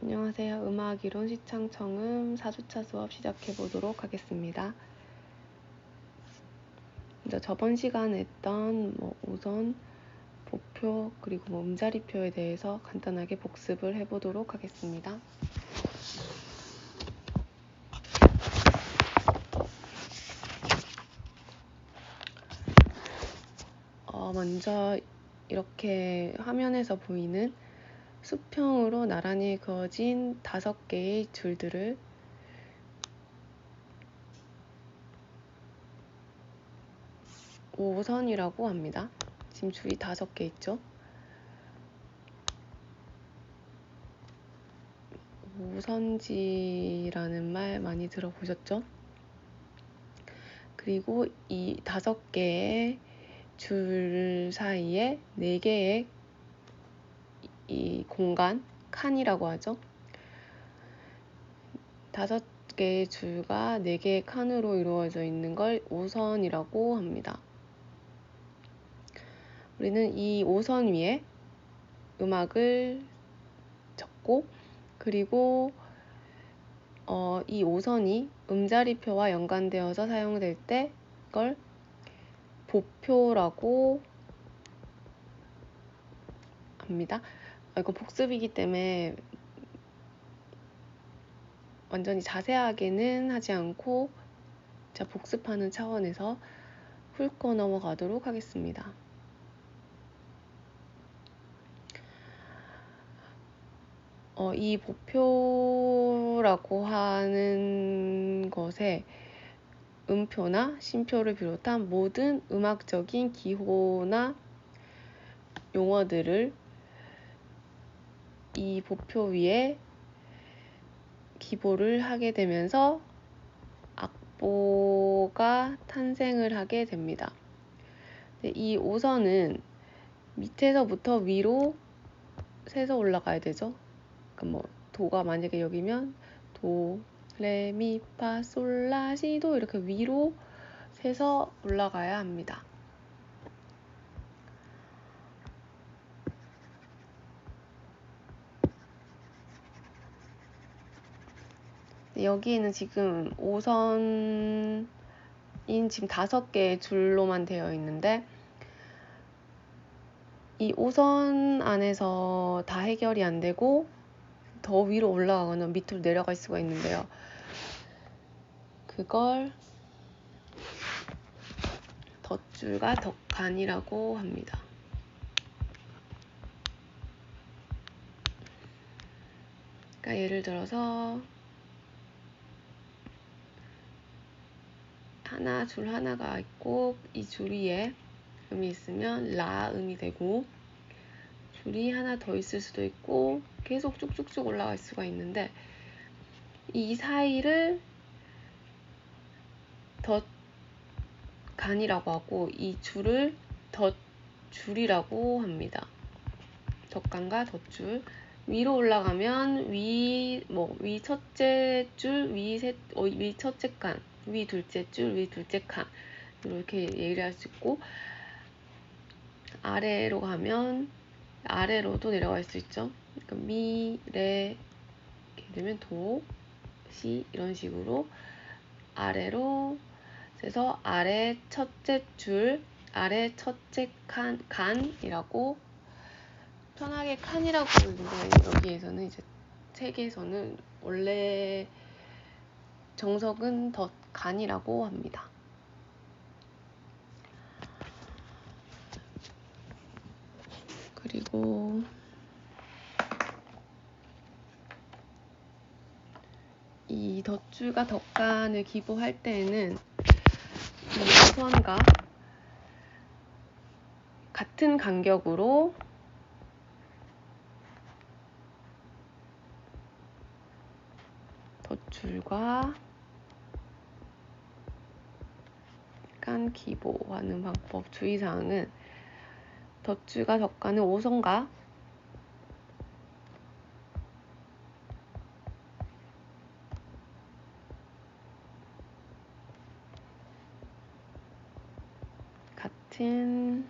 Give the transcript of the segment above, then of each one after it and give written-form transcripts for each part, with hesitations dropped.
안녕하세요. 음악이론 시창청음 4주차 수업 시작해 보도록 하겠습니다. 먼저 저번 시간에 했던 오선, 보표, 그리고 음자리표에 대해서 간단하게 복습을 해보도록 하겠습니다. 먼저 이렇게 화면에서 보이는 수평으로 나란히 그어진 5개의 줄들을 오선이라고 합니다. 지금 줄이 5개 있죠? 오선지라는 말 많이 들어보셨죠? 그리고 이 5개의 줄 사이에 4개의 이 공간, 칸이라고 하죠. 5개의 줄과 4개의 칸으로 이루어져 있는 걸 오선이라고 합니다. 우리는 이 오선 위에 음악을 적고, 그리고 이 오선이 음자리표와 연관되어서 사용될 때 이걸 보표라고 합니다. 이거 복습이기 때문에 완전히 자세하게는 하지 않고 복습하는 차원에서 훑고 넘어가도록 하겠습니다. 이 보표라고 하는 것에 음표나 심표를 비롯한 모든 음악적인 기호나 용어들을 이 보표 위에 기보를 하게 되면서 악보가 탄생을 하게 됩니다. 이 오선은 밑에서부터 위로 세서 올라가야 되죠. 그러니까 도가 만약에 여기면 도, 레, 미, 파, 솔, 라, 시, 도 이렇게 위로 세서 올라가야 합니다. 여기에는 지금 오선인 지금 5개의 줄로만 되어 있는데 이 오선 안에서 다 해결이 안 되고 더 위로 올라가거나 밑으로 내려갈 수가 있는데요. 그걸 덧줄과 덧간이라고 합니다. 그러니까 예를 들어서 줄 하나가 있고 이 줄 위에 음이 있으면 라 음이 되고, 줄이 하나 더 있을 수도 있고 계속 쭉쭉쭉 올라갈 수가 있는데 이 사이를 덧간이라고 하고 이 줄을 덧줄이라고 합니다. 덧간과 덧줄. 위로 올라가면 위 첫째 줄, 위 첫째 칸, 위 둘째 줄, 위 둘째 칸 이렇게 얘기할 수 있고, 아래로 가면 아래로도 내려갈 수 있죠. 그러니까 미, 레 이렇게 되면 도, 시 이런 식으로 아래로 그래서 아래 첫째 줄, 아래 첫째 간이라고 편하게 칸이라고 부르는데 여기에서는 이제 책에서는 원래 정석은 덧간이라고 합니다. 그리고 이 덧줄과 덧간을 기보할 때에는 이 오선과 같은 간격으로 덧줄과 간 기보하는 방법 주의사항은 덧줄과 덧간은 오선과 같은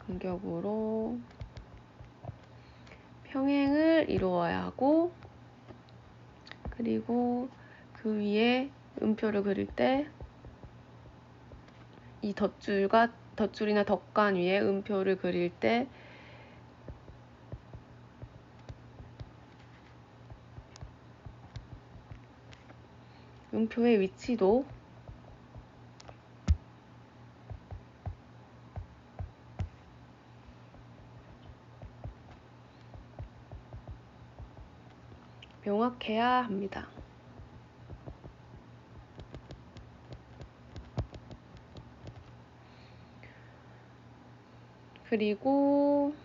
간격으로 숫자를 이루어야 하고, 그리고 그 위에 음표를 그릴 때 이 덧줄이나 덧간 위에 음표를 그릴 때 음표의 위치도 명확해야 합니다. 그리고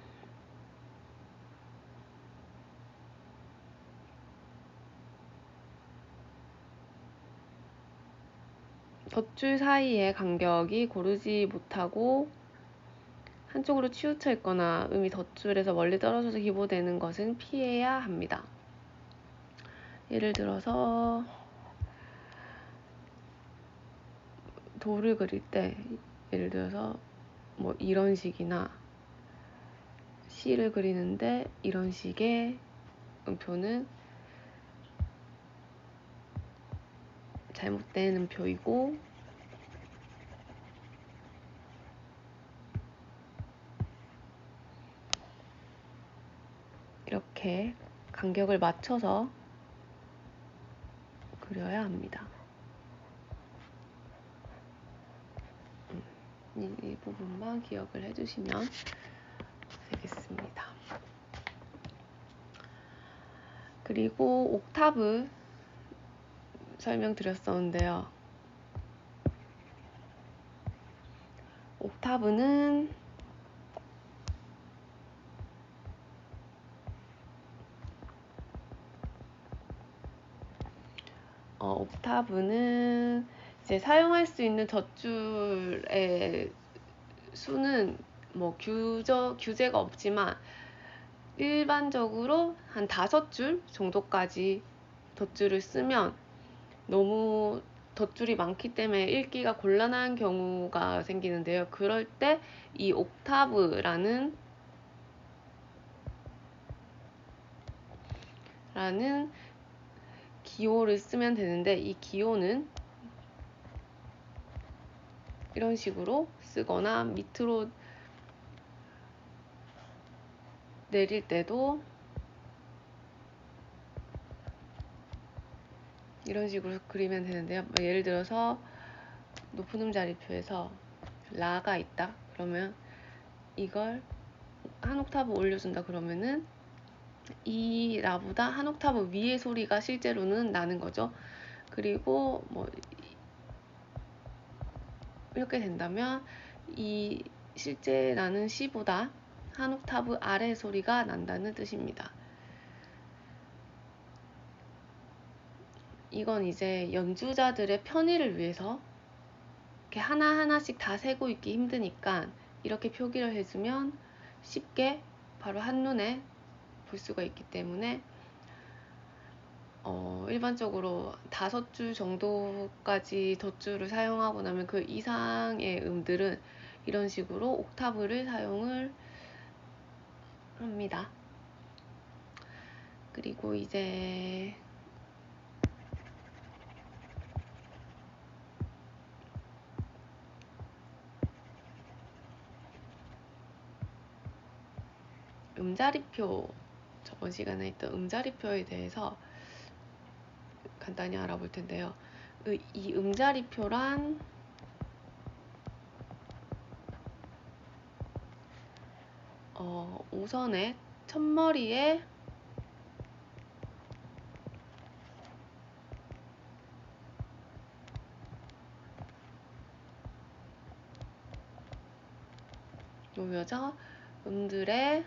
덧줄 사이의 간격이 고르지 못하고 한쪽으로 치우쳐 있거나 음이 덧줄에서 멀리 떨어져서 기보되는 것은 피해야 합니다. 예를 들어서 도를 그릴 때, 예를 들어서 뭐 이런 식이나 시를 그리는데 이런 식의 음표는 잘못된 음표이고, 이렇게 간격을 맞춰서 그려야 합니다. 이 부분만 기억을 해주시면 되겠습니다. 그리고 옥타브 설명드렸었는데요. 옥타브는 이제 사용할 수 있는 덧줄의 수는 뭐 규제가 없지만 일반적으로 한 5줄 정도까지 덧줄을 쓰면 너무 덧줄이 많기 때문에 읽기가 곤란한 경우가 생기는데요. 그럴 때 이 옥타브라는 기호를 쓰면 되는데, 이 기호는 이런 식으로 쓰거나 밑으로 내릴 때도 이런 식으로 그리면 되는데요. 예를 들어서 높은 음자리표에서 라가 있다 그러면 이걸 한 옥타브 올려준다 그러면은 이 라보다 한 옥타브 위의 소리가 실제로는 나는 거죠. 그리고 뭐 이렇게 된다면 이 실제 나는 시보다 한 옥타브 아래 소리가 난다는 뜻입니다. 이건 이제 연주자들의 편의를 위해서 이렇게 하나하나씩 다 세고 있기 힘드니까 이렇게 표기를 해주면 쉽게 바로 한눈에 볼 수가 있기 때문에 일반적으로 5줄 정도까지 덧줄을 사용하고 나면 그 이상의 음들은 이런 식으로 옥타브를 사용을 합니다. 그리고 이제 음자리표, 저번 시간에 했던 음자리표에 대해서 간단히 알아볼 텐데요. 이 음자리표란 오선의 첫머리에 놓여져 음들의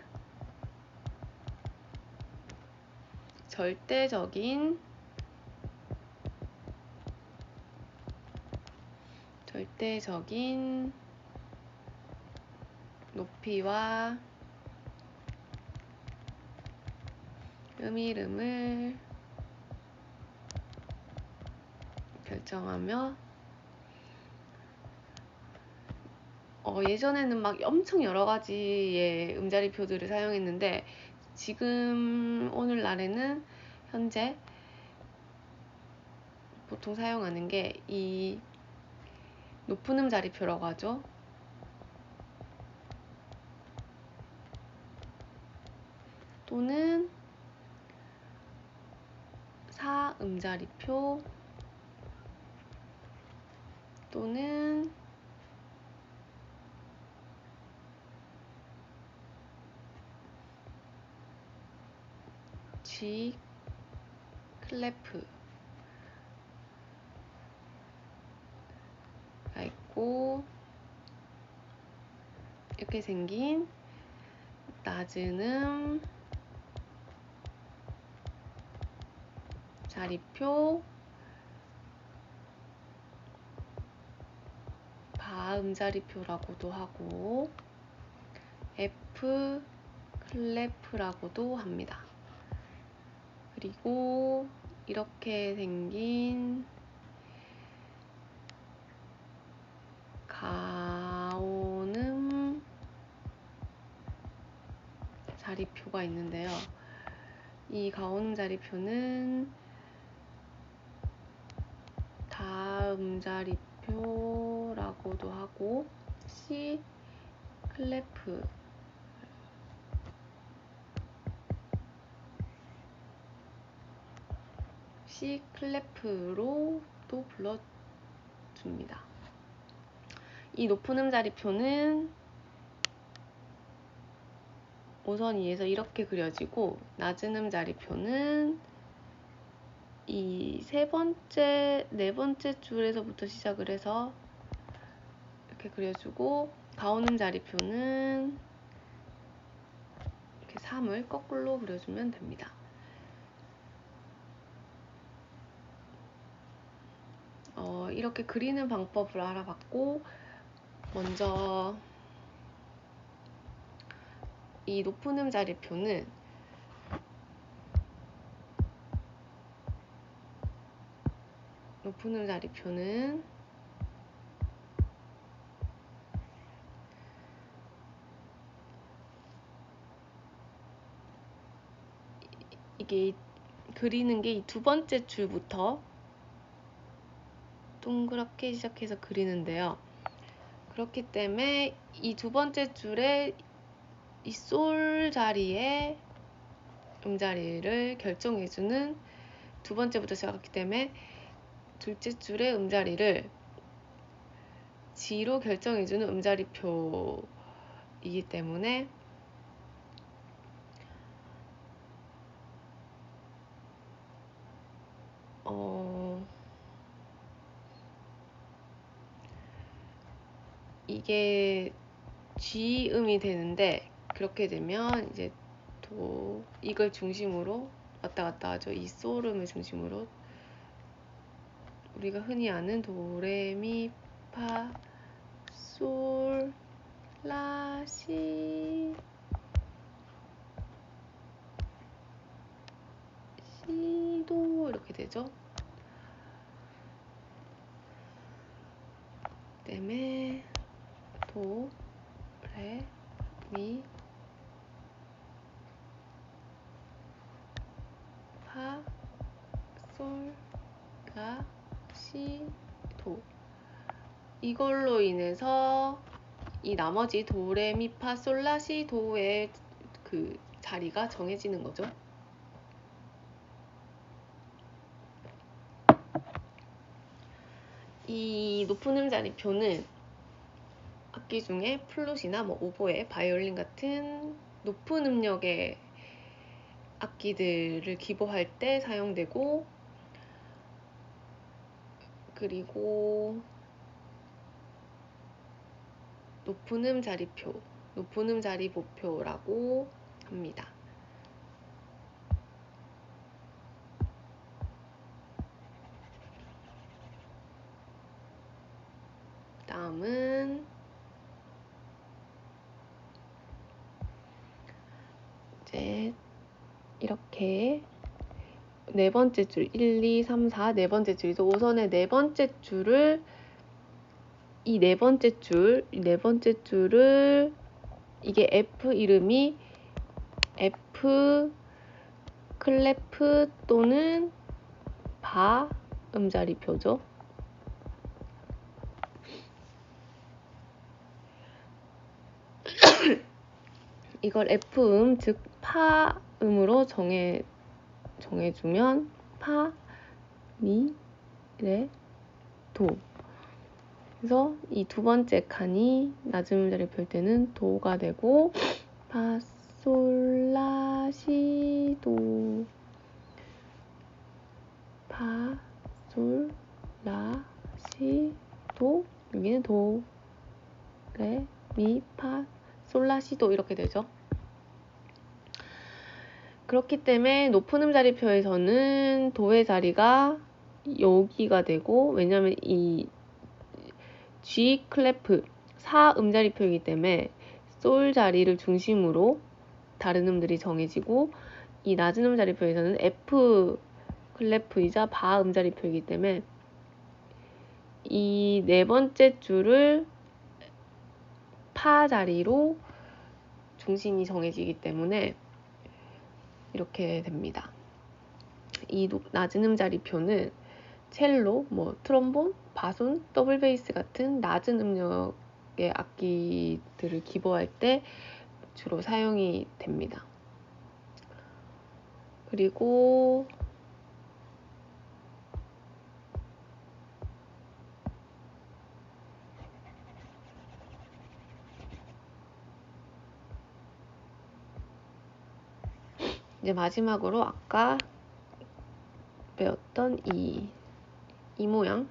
절대적인 높이와 음이름을 결정하며 예전에는 막 엄청 여러 가지의 음자리표들을 사용했는데 지금 오늘날에는 현재 보통 사용하는 게 이 높은 음 자리표라고 하죠. 또는 4음 자리표 또는 G 클래프가 있고, 이렇게 생긴 낮은 음 자리표, 바음 자리표라고도 하고 F 클래프라고도 합니다. 그리고 이렇게 생긴 가온음 자리표가 있는데요. 이 가온음 자리표는 다음 자리표라고도 하고 C 클래프 C 클래프로도 불러줍니다. 이 높은 음 자리표는 5선 2에서 이렇게 그려지고, 낮은 음 자리표는 이 네 번째 줄에서부터 시작을 해서 이렇게 그려주고, 가온음 자리표는 이렇게 3을 거꾸로 그려주면 됩니다. 이렇게 그리는 방법을 알아봤고, 먼저 이 높은 음 자리표는 이게 그리는 게 이 두 번째 줄부터 동그랗게 시작해서 그리는데요. 그렇기 때문에 이 두 번째 줄에 이 솔 자리에 음자리를 결정해주는, 두 번째부터 시작했기 때문에 둘째 줄의 음자리를 G로 결정해주는 음자리표이기 때문에 이게 G음이 되는데, 그렇게 되면 이제 이걸 중심으로 왔다 갔다 하죠. 이 솔음을 중심으로 우리가 흔히 아는 도레미파 솔 라 시 시도 이렇게 되죠. 그다음에 도, 레, 미, 파, 솔, 라, 시, 도. 이걸로 인해서 이 나머지 도, 레, 미, 파, 솔, 라, 시, 도의 그 자리가 정해지는 거죠. 이 높은 음 자리표는 악기 중에 플룻이나 오보에, 바이올린 같은 높은 음역의 악기들을 기보할 때 사용되고, 그리고 높은 음 자리표, 높은 음 자리보표라고 합니다. 다음은 이제 이렇게 네 번째 줄, 1, 2, 3, 4 네 번째 줄이죠. 5선의 네 번째 줄을 이 네 번째 줄을 이게 F 이름이 F F, 클레프 또는 바 음자리표죠. 이걸 F음, 즉 파음으로 정해주면 파, 미, 레, 도. 그래서 이 두 번째 칸이 낮은 음자리표일 때는 도가 되고 파, 솔, 라, 시, 도. 파, 솔, 라, 시, 도. 여기는 도, 레, 미, 파, 솔, 라, 시, 도 이렇게 되죠. 그렇기 때문에 높은 음자리표에서는 도의 자리가 여기가 되고, 왜냐면 이 G 클래프 4음자리표이기 때문에 솔 자리를 중심으로 다른 음들이 정해지고, 이 낮은 음자리표에서는 F 클래프이자 바 음자리표이기 때문에 이 네 번째 줄을 파 자리로 중심이 정해지기 때문에 이렇게 됩니다. 이 낮은 음자리표는 첼로, 트롬본, 바순, 더블 베이스 같은 낮은 음역의 악기들을 기보할 때 주로 사용이 됩니다. 그리고 이제 마지막으로 아까 배웠던 이 모양은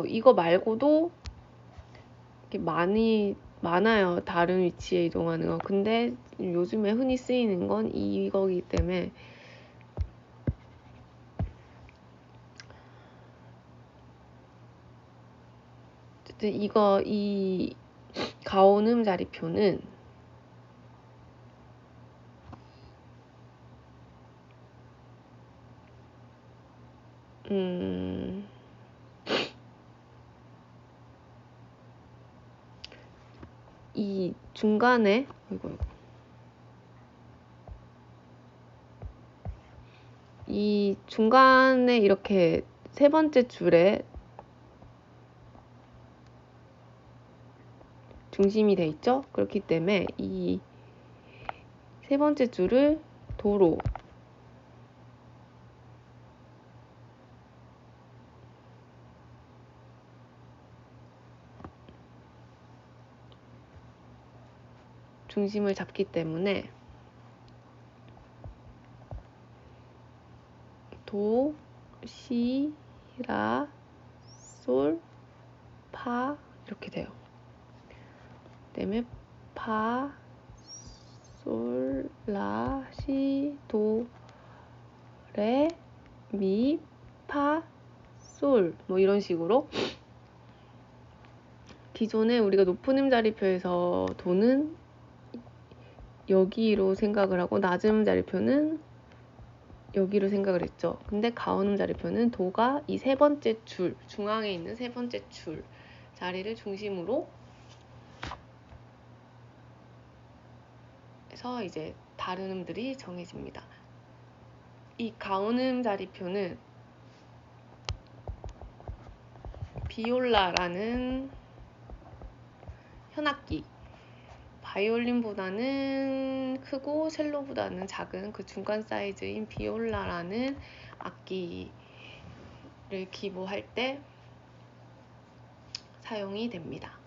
이거 말고도 이렇게 많아요. 다른 위치에 이동하는 거. 근데 요즘에 흔히 쓰이는 건 이거기 때문에 어쨌든 이 가온음 자리표는 이 중간에 이 중간에 이렇게 세 번째 줄에 중심이 돼 있죠? 그렇기 때문에 이 세 번째 줄을 도로 중심을 잡기 때문에 도, 시, 라, 솔, 파 이렇게 돼요. 그다음에 파, 솔, 라, 시, 도, 레, 미, 파, 솔 이런 식으로 기존에 우리가 높은 음자리표에서 도는 여기로 생각을 하고 낮은 음자리표는 여기로 생각을 했죠. 근데 가온 음자리표는 도가 이 세 번째 줄, 중앙에 있는 세 번째 줄 자리를 중심으로 해서 이제 다른 음들이 정해집니다. 이 가온 음자리표는 비올라라는 현악기, 바이올린보다는 크고 첼로보다는 작은 그 중간 사이즈인 비올라라는 악기를 기보할 때 사용이 됩니다.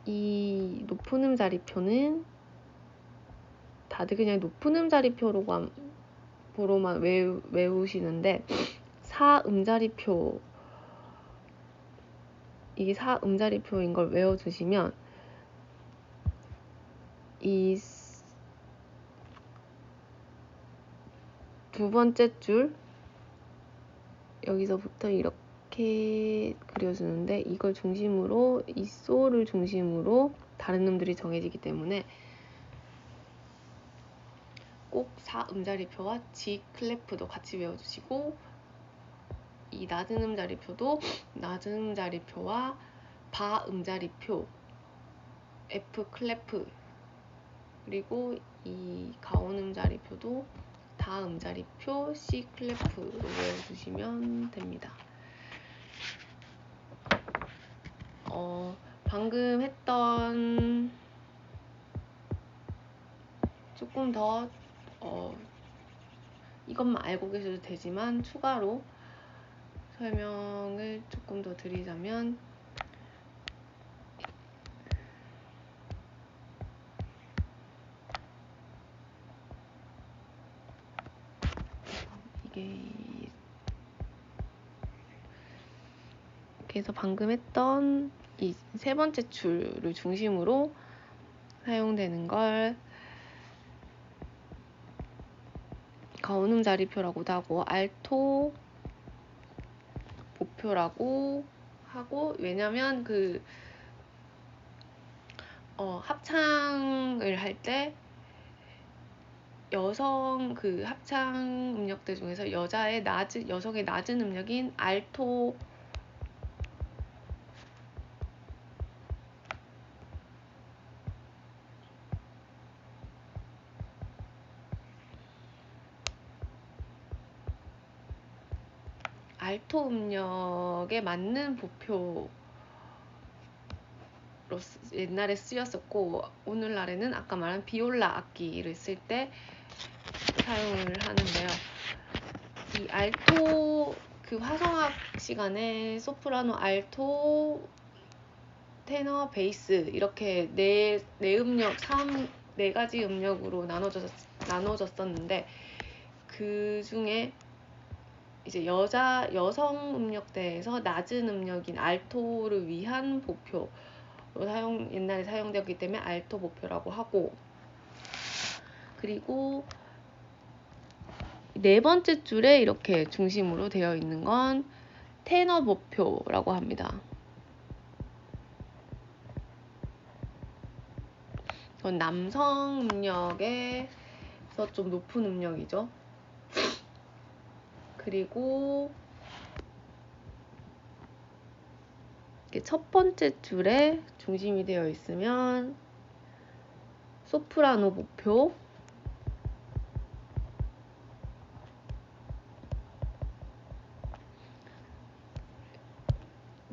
이 높은 음자리표는 다들 그냥 높은 음자리표로만 외우시는데 4음자리표 이게 4음자리표인 걸 외워두시면 이 두 번째 줄 여기서부터 이렇게 그려주는데 이걸 중심으로 이 소를 중심으로 다른 놈들이 정해지기 때문에 꼭 사 음자리표와 지 클레프도 같이 외워주시고 이 낮은 음자리표도 낮은 음자리표와 바 음자리표 F 클레프 그리고 이 가온 음자리표도 다 음자리표 C 클레프로 외워주시면 됩니다. 방금 했던 조금 더 이것만 알고 계셔도 되지만 추가로 설명을 조금 더 드리자면 그래서 방금 했던 이 세 번째 줄을 중심으로 사용되는 걸 가온음 자리표라고도 하고 알토 보표라고 하고 왜냐면 그 합창을 할 때 여성 그 합창 음역대 중에서 여성의 낮은 음역인 알토 음역에 맞는 보표로 옛날에 쓰였었고 오늘날에는 아까 말한 비올라 악기를 쓸 때 사용을 하는데요. 이 알토 그 화성학 시간에 소프라노, 알토, 테너, 베이스 이렇게 네 음역, 네 가지 음역으로 나눠졌었는데 그 중에 이제 여성 음역대에서 낮은 음역인 알토를 위한 보표로 옛날에 사용되었기 때문에 알토 보표라고 하고 그리고 네 번째 줄에 이렇게 중심으로 되어 있는 건 테너 보표라고 합니다. 이건 남성 음역에서 좀 높은 음역이죠. 그리고 첫 번째 줄에 중심이 되어 있으면 소프라노 보표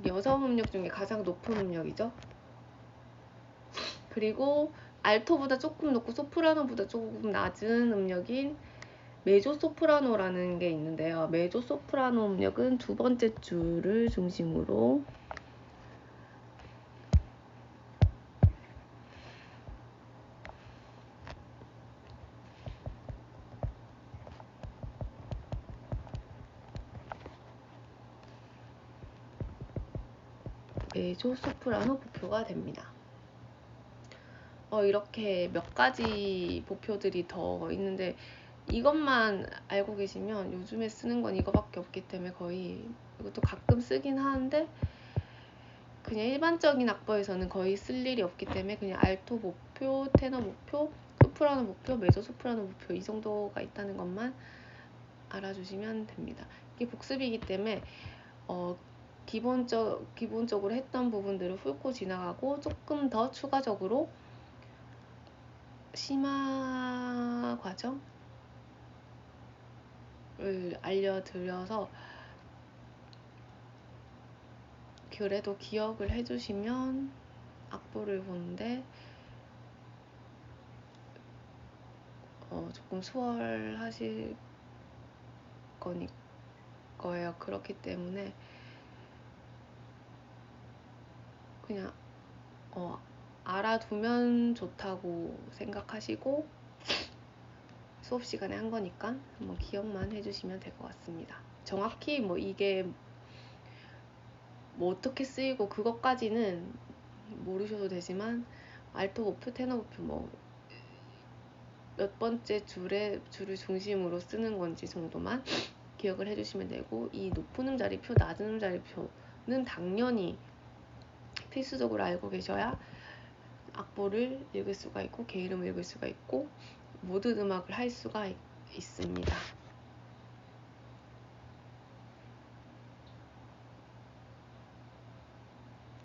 여성 음역 중에 가장 높은 음역이죠. 그리고 알토보다 조금 높고 소프라노보다 조금 낮은 음역인 메조소프라노라는 게 있는데요. 메조소프라노 음역은 두 번째 줄을 중심으로 메조소프라노 보표가 됩니다. 이렇게 몇 가지 보표들이 더 있는데 이것만 알고 계시면 요즘에 쓰는 건 이거밖에 없기 때문에 거의 이것도 가끔 쓰긴 하는데 그냥 일반적인 악보에서는 거의 쓸 일이 없기 때문에 그냥 알토 보표, 테너 보표, 소프라노 보표, 메조 소프라노 보표 이 정도가 있다는 것만 알아주시면 됩니다. 이게 복습이기 때문에 기본적으로 했던 부분들을 훑고 지나가고 조금 더 추가적으로 심화 과정을 알려드려서 그래도 기억을 해주시면 악보를 보는데 조금 수월하실 거예요. 그렇기 때문에 그냥 알아두면 좋다고 생각하시고 수업 시간에 한 거니까 한번 기억만 해주시면 될 것 같습니다. 정확히 이게 어떻게 쓰이고 그것까지는 모르셔도 되지만 알토 보표, 테너 보표 몇 번째 줄을 중심으로 쓰는 건지 정도만 기억을 해주시면 되고, 이 높은 음자리표, 낮은 음자리표는 당연히 필수적으로 알고 계셔야 악보를 읽을 수가 있고 개 이름을 읽을 수가 있고 모든 음악을 할 수가 있습니다.